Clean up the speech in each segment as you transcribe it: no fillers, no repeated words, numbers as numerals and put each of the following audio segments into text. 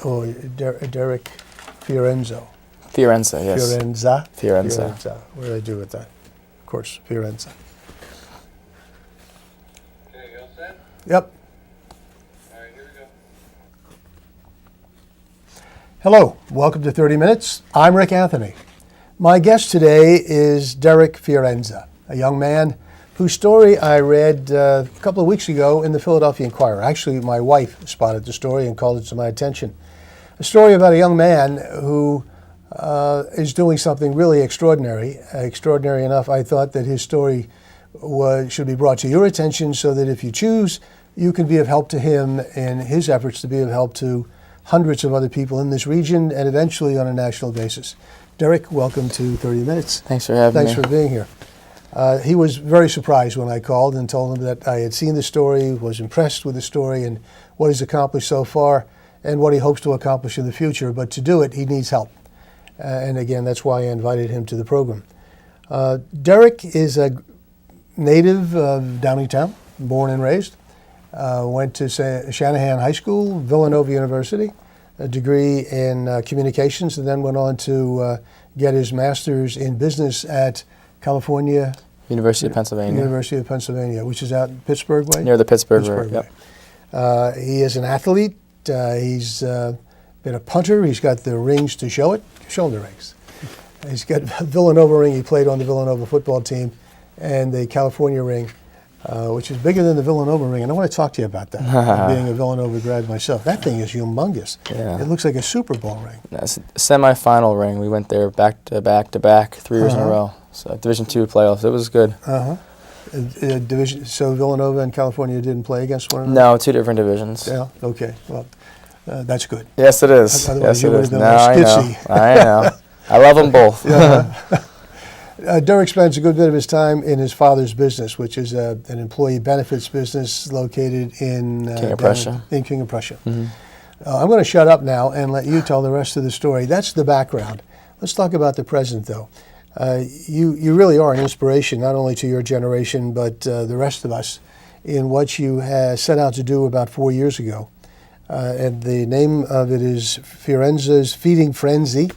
Oh, Derek Fiorenzo. Fiorenza, yes. Fiorenza. Fiorenza. What did I do with that? Of course, Fiorenza. Okay, all set? Yep. All right, here we go. Hello, welcome to 30 Minutes. I'm Rick Anthony. My guest today is Derek Fiorenza, a young man whose story I read a couple of weeks ago in the Philadelphia Inquirer. Actually, my wife spotted the story and called it to my attention. A story about a young man who is doing something really extraordinary. Extraordinary enough, I thought that his story should be brought to your attention so that if you choose, you can be of help to him in his efforts to be of help to hundreds of other people in this region and eventually on a national basis. Derek, welcome to 30 Minutes. Thanks for having me. Thanks for being here. He was very surprised when I called and told him that I had seen the story, was impressed with the story and what he's accomplished so far and what he hopes to accomplish in the future. But to do it, he needs help. And again, that's why I invited him to the program. Derek is a native of Downingtown, born and raised. Went to Shanahan High School, Villanova University, a degree in communications, and then went on to get his master's in business at California University of Pennsylvania. University of Pennsylvania, which is out in Pittsburgh way? Near the Pittsburgh Road, way. yep. He is an athlete. He's been a punter. He's got the rings to show it. Show him the rings. He's got a Villanova ring. He played on the Villanova football team and the California ring, which is bigger than the Villanova ring. And I want to talk to you about that, being a Villanova grad myself. That thing is humongous. Yeah. It looks like a Super Bowl ring. That's a semifinal ring. We went there back to back 3 years in a row. So Division II playoffs. It was good. So Villanova and California didn't play against one another? No, 2 different divisions. Yeah, okay. Well, that's good. Yes, it is. Otherwise Yes, you it would is. have No, been I know. skitsy. I know. I love them both. Derek spends a good bit of his time in his father's business, which is an employee benefits business located in King of Prussia. In King of Prussia. Mm-hmm. I'm going to shut up now and let you tell the rest of the story. That's the background. Let's talk about the present, though. You really are an inspiration, not only to your generation, but the rest of us, in what you set out to do about 4 years ago. And the name of it is Fiorenza's Feeding Frenzy,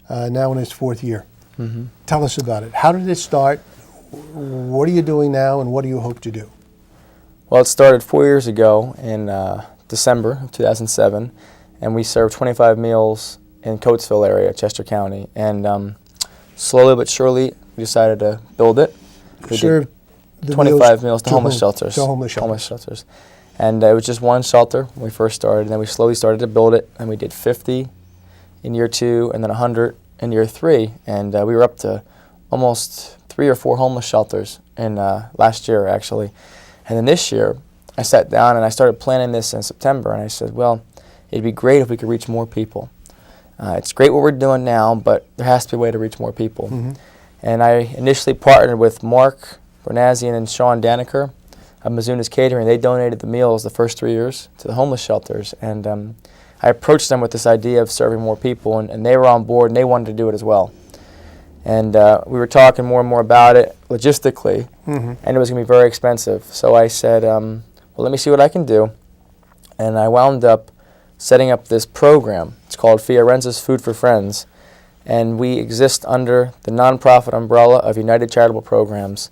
now in its 4th year. Mm-hmm. Tell us about it. How did it start? What are you doing now, and what do you hope to do? Well, it started 4 years ago in December of 2007, and we served 25 meals in Coatesville area, Chester County. And slowly but surely, we decided to build it. We Served the 25 meals to homeless shelters. To homeless shelters. And it was just one shelter when we first started, and then we slowly started to build it, and we did 50 in year 2, and then 100 in year 3, and we were up to almost 3 or 4 homeless shelters in last year, actually. And then this year, I sat down and I started planning this in September, and I said, well, it'd be great if we could reach more people. It's great what we're doing now, but there has to be a way to reach more people. Mm-hmm. And I initially partnered with Mark Bernazian and Sean Daniker of Mizuna's Catering. They donated the meals the first 3 years to the homeless shelters, and I approached them with this idea of serving more people, and they were on board, and they wanted to do it as well. And we were talking more and more about it logistically, and it was going to be very expensive. So I said, well, let me see what I can do. And I wound up setting up this program. It's called Fiorenza's Food for Friends, and we exist under the nonprofit umbrella of United Charitable Programs,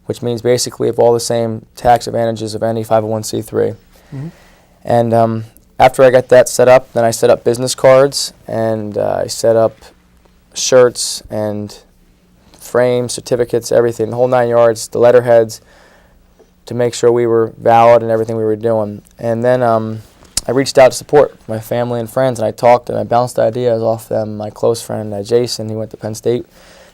which means basically we have all the same tax advantages of any 501c3. Mm-hmm. And after I got that set up, then I set up business cards, and I set up shirts and frames, certificates, everything, the whole 9 yards, the letterheads, to make sure we were valid in everything we were doing. And then I reached out to support my family and friends, and I talked and I bounced ideas off them. My close friend, Jason, he went to Penn State,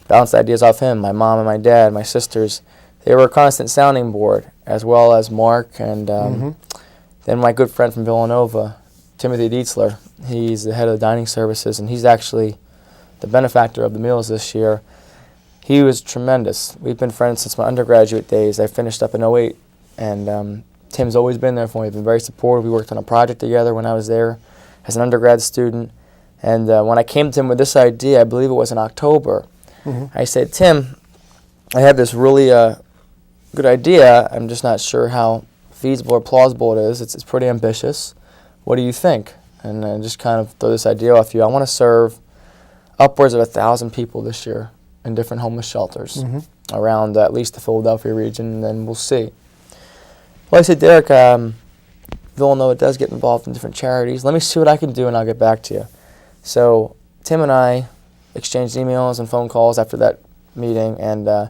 bounced ideas off him, my mom and my dad, my sisters. They were a constant sounding board, as well as Mark and then my good friend from Villanova, Timothy Dietzler. He's the head of the dining services, and he's actually the benefactor of the meals this year. He was tremendous. We've been friends since my undergraduate days. I finished up in '08, and Tim's always been there for me. He's been very supportive. We worked on a project together when I was there as an undergrad student. And when I came to him with this idea, I believe it was in October, I said, Tim, I have this really good idea. I'm just not sure how feasible or plausible it is. It's pretty ambitious. What do you think? and just kind of throw this idea off you. I want to serve upwards of 1,000 people this year in different homeless shelters around at least the Philadelphia region, and then we'll see. Well, I said, Derek, Villanova does get involved in different charities. Let me see what I can do, and I'll get back to you. So Tim and I exchanged emails and phone calls after that meeting, and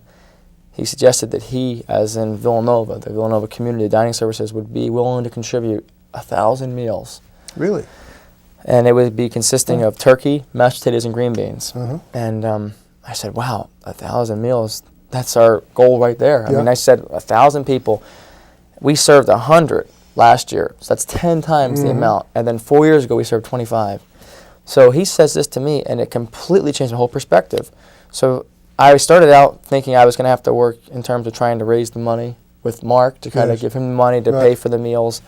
he suggested that he, as in Villanova, the Villanova Community Dining Services, would be willing to contribute 1,000 meals. Really? And it would be consisting of turkey, mashed potatoes, and green beans. And I said, wow, 1,000 meals, that's our goal right there. I mean, I said 1,000 people. We served 100 last year, so that's 10 times the amount. And then 4 years ago, we served 25. So he says this to me, and it completely changed my whole perspective. So I started out thinking I was going to have to work in terms of trying to raise the money with Mark to kind of give him the money to pay for the meals.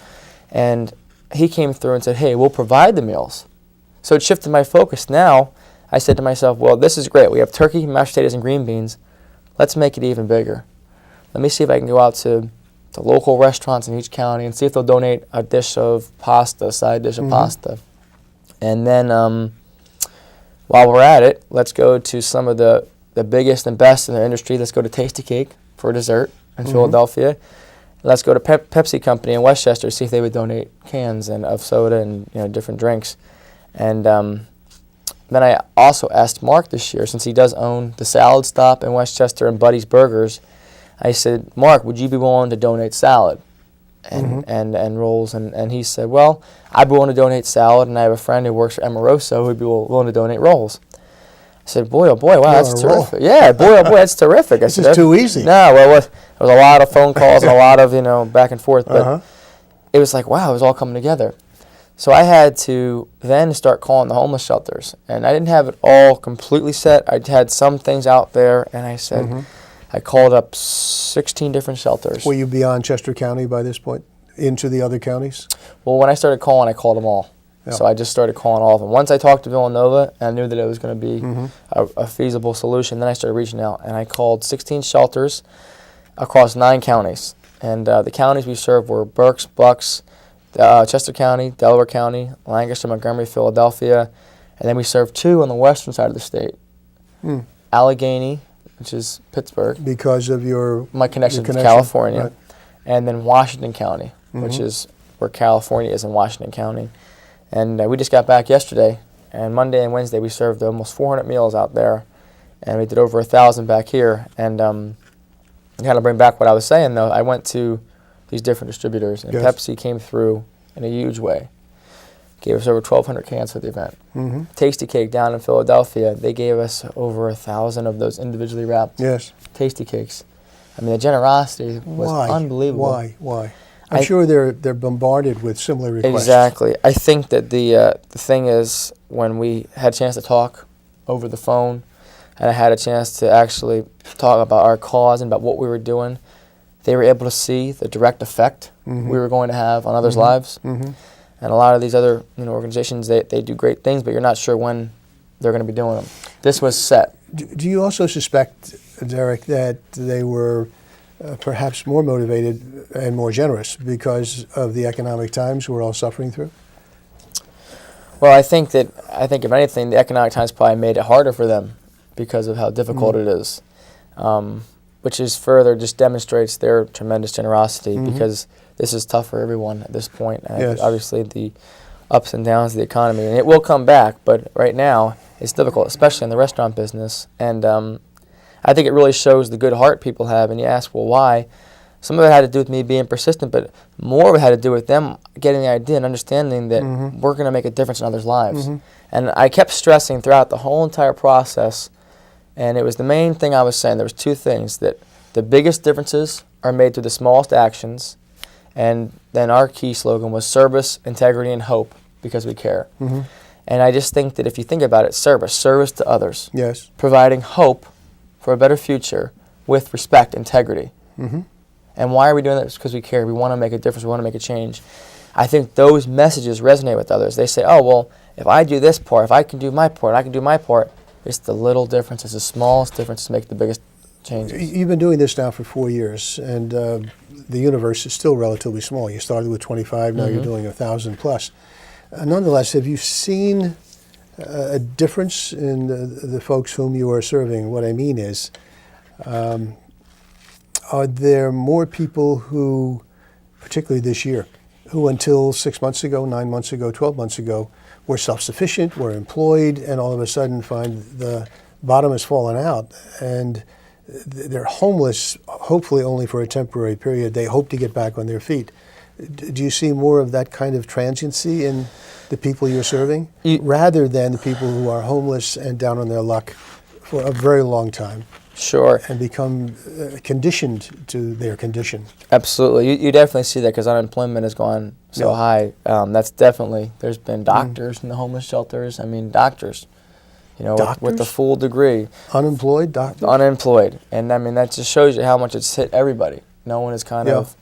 And he came through and said, hey, we'll provide the meals. So it shifted my focus. Now I said to myself, well, this is great. We have turkey, mashed potatoes, and green beans. Let's make it even bigger. Let me see if I can go out to the local restaurants in each county and see if they'll donate a dish of pasta, a side dish of pasta. And then while we're at it, let's go to some of the biggest and best in the industry. Let's go to Tasty Cake for dessert in Philadelphia. Let's go to Pepsi Company in Westchester, see if they would donate cans of soda and different drinks. And then I also asked Mark this year, since he does own the Salad Stop in Westchester and Buddy's Burgers, I said, Mark, would you be willing to donate salad and rolls? And he said, well, I'd be willing to donate salad, and I have a friend who works for Amoroso who'd be willing to donate rolls. I said, boy, oh boy, wow, that's terrific. Yeah, boy, oh boy, that's terrific. This is too easy. No, well, it was a lot of phone calls and a lot of, back and forth. But it was like, wow, it was all coming together. So I had to then start calling the homeless shelters. And I didn't have it all completely set. I had some things out there, and I said, I called up 16 different shelters. Were you beyond Chester County by this point, into the other counties? Well, when I started calling, I called them all. So I just started calling all of them. Once I talked to Villanova, and I knew that it was going to be a feasible solution, then I started reaching out. And I called 16 shelters across 9 counties. And the counties we served were Berks, Bucks, Chester County, Delaware County, Lancaster, Montgomery, Philadelphia. And then we served 2 on the western side of the state. Allegheny, which is Pittsburgh. Because of my connection to California. Right. And then Washington County, which is where California is in Washington County. And we just got back yesterday, and Monday and Wednesday we served almost 400 meals out there, and we did over 1,000 back here. And kind of bring back what I was saying, though, I went to these different distributors, and Pepsi came through in a huge way. Gave us over 1,200 cans for the event. Tasty Cake down in Philadelphia, they gave us over 1,000 of those individually wrapped Tasty Cakes. I mean, the generosity was unbelievable. Why? I'm sure they're bombarded with similar requests. Exactly. I think that the thing is, when we had a chance to talk over the phone, and I had a chance to actually talk about our cause and about what we were doing, they were able to see the direct effect we were going to have on others' lives. And a lot of these other organizations, they do great things, but you're not sure when they're going to be doing them. This was set. Do you also suspect, Derek, that they were perhaps more motivated and more generous because of the economic times we're all suffering through? Well, I think if anything, the economic times probably made it harder for them because of how difficult it is, which is further just demonstrates their tremendous generosity because this is tough for everyone at this point. Obviously, the ups and downs of the economy, and it will come back, but right now it's difficult, especially in the restaurant business. And I think it really shows the good heart people have. And you ask, well, why? Some of it had to do with me being persistent, but more of it had to do with them getting the idea and understanding that we're going to make a difference in others' lives. And I kept stressing throughout the whole entire process, and it was the main thing I was saying. There was 2 things, that the biggest differences are made through the smallest actions, and then our key slogan was service, integrity, and hope, because we care. And I just think that if you think about it, service to others, providing hope for a better future with respect, integrity. And why are we doing that? It's because we care. We want to make a difference. We want to make a change. I think those messages resonate with others. They say, oh, well, if I do this part, if I can do my part, I can do my part. It's the little difference. It's the smallest difference to make the biggest changes. You've been doing this now for 4 years, and the universe is still relatively small. You started with 25, now you're doing 1,000 plus. Nonetheless, have you seen a difference in the folks whom you are serving? What I mean is, are there more people who, particularly this year, who until 6 months ago, 9 months ago, 12 months ago, were self-sufficient, were employed, and all of a sudden find the bottom has fallen out, and they're homeless, hopefully only for a temporary period. They hope to get back on their feet. Do you see more of that kind of transiency in the people you're serving, rather than the people who are homeless and down on their luck for a very long time? Sure. And become conditioned to their condition. Absolutely. You definitely see that because unemployment has gone so Yeah. high. That's definitely, there's been doctors in the homeless shelters. I mean, doctors, with the Doctors? full degree. Unemployed doctors? Unemployed. And I mean, that just shows you how much it's hit everybody. No one is kind Yeah. of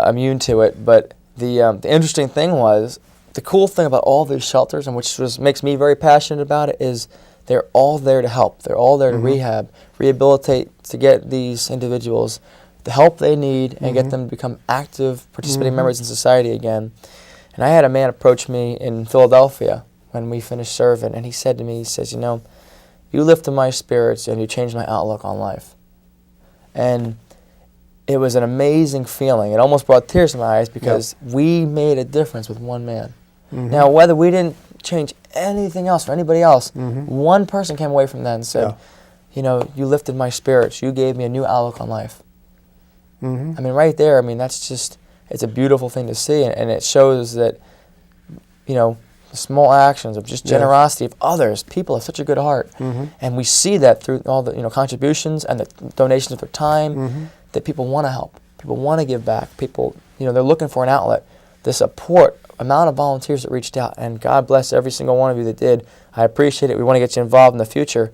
immune to it. But the interesting thing was, the cool thing about all these shelters, and which makes me very passionate about it, is they're all there to help. They're all there to rehabilitate, to get these individuals the help they need and get them to become active, participating members in society again. And I had a man approach me in Philadelphia when we finished serving, and he said to me, he says, you lifted my spirits and you changed my outlook on life. And it was an amazing feeling. It almost brought tears to my eyes because we made a difference with one man. Now, whether we didn't change anything else for anybody else, one person came away from that and said, you lifted my spirits. You gave me a new outlook on life. I mean, right there, that's just, it's a beautiful thing to see. And it shows that, the small actions of just generosity of others. People have such a good heart. And we see that through all the, contributions and the donations of their time, that people want to help. People want to give back. People, they're looking for an outlet. The support, amount of volunteers that reached out, and God bless every single one of you that did. I appreciate it. We want to get you involved in the future.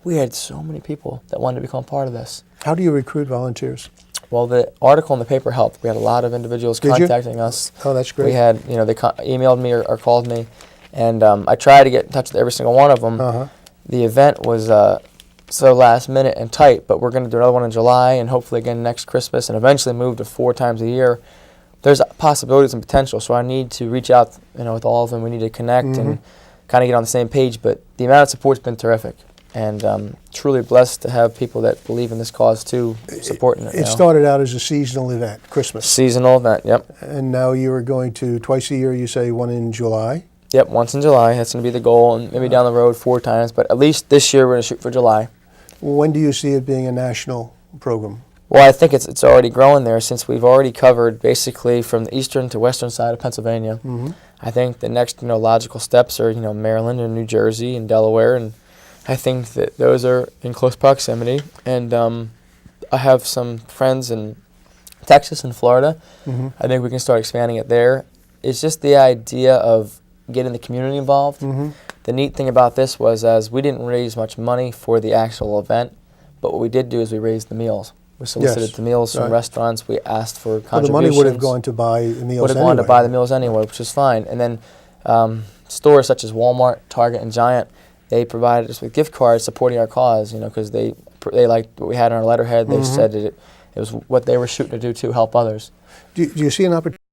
We had so many people that wanted to become part of this. How do you recruit volunteers? Well, the article in the paper helped. We had a lot of individuals contacting us. Oh, that's great. We had, they emailed me or called me, and I tried to get in touch with every single one of them. The event was so last minute and tight, but we're going to do another one in July, and hopefully again next Christmas, and eventually move to 4 times a year. There's possibilities and potential, so I need to reach out, with all of them. We need to connect and kind of get on the same page. But the amount of support's been terrific, and truly blessed to have people that believe in this cause too, supporting it. It started out as a seasonal event, Christmas. Seasonal event, yep. And now you are going to twice a year. You say one in July. Yep, once in July. That's going to be the goal, and maybe down the road 4 times. But at least this year we're going to shoot for July. When do you see it being a national program? Well, I think it's already growing there since we've already covered basically from the eastern to western side of Pennsylvania. I think the next logical steps are Maryland and New Jersey and Delaware, and I think that those are in close proximity. And I have some friends in Texas and Florida. I think we can start expanding it there. It's just the idea of getting the community involved. The neat thing about this was, as we didn't raise much money for the actual event, but what we did do is we raised the meals. We solicited the meals from restaurants. We asked for contributions. Well, the money would have gone to buy the meals would have gone to buy the meals anyway, which is fine. And then stores such as Walmart, Target, and Giant, they provided us with gift cards supporting our cause, because they liked what we had on our letterhead. They said that it was what they were shooting to do, to help others. Do you see an opportunity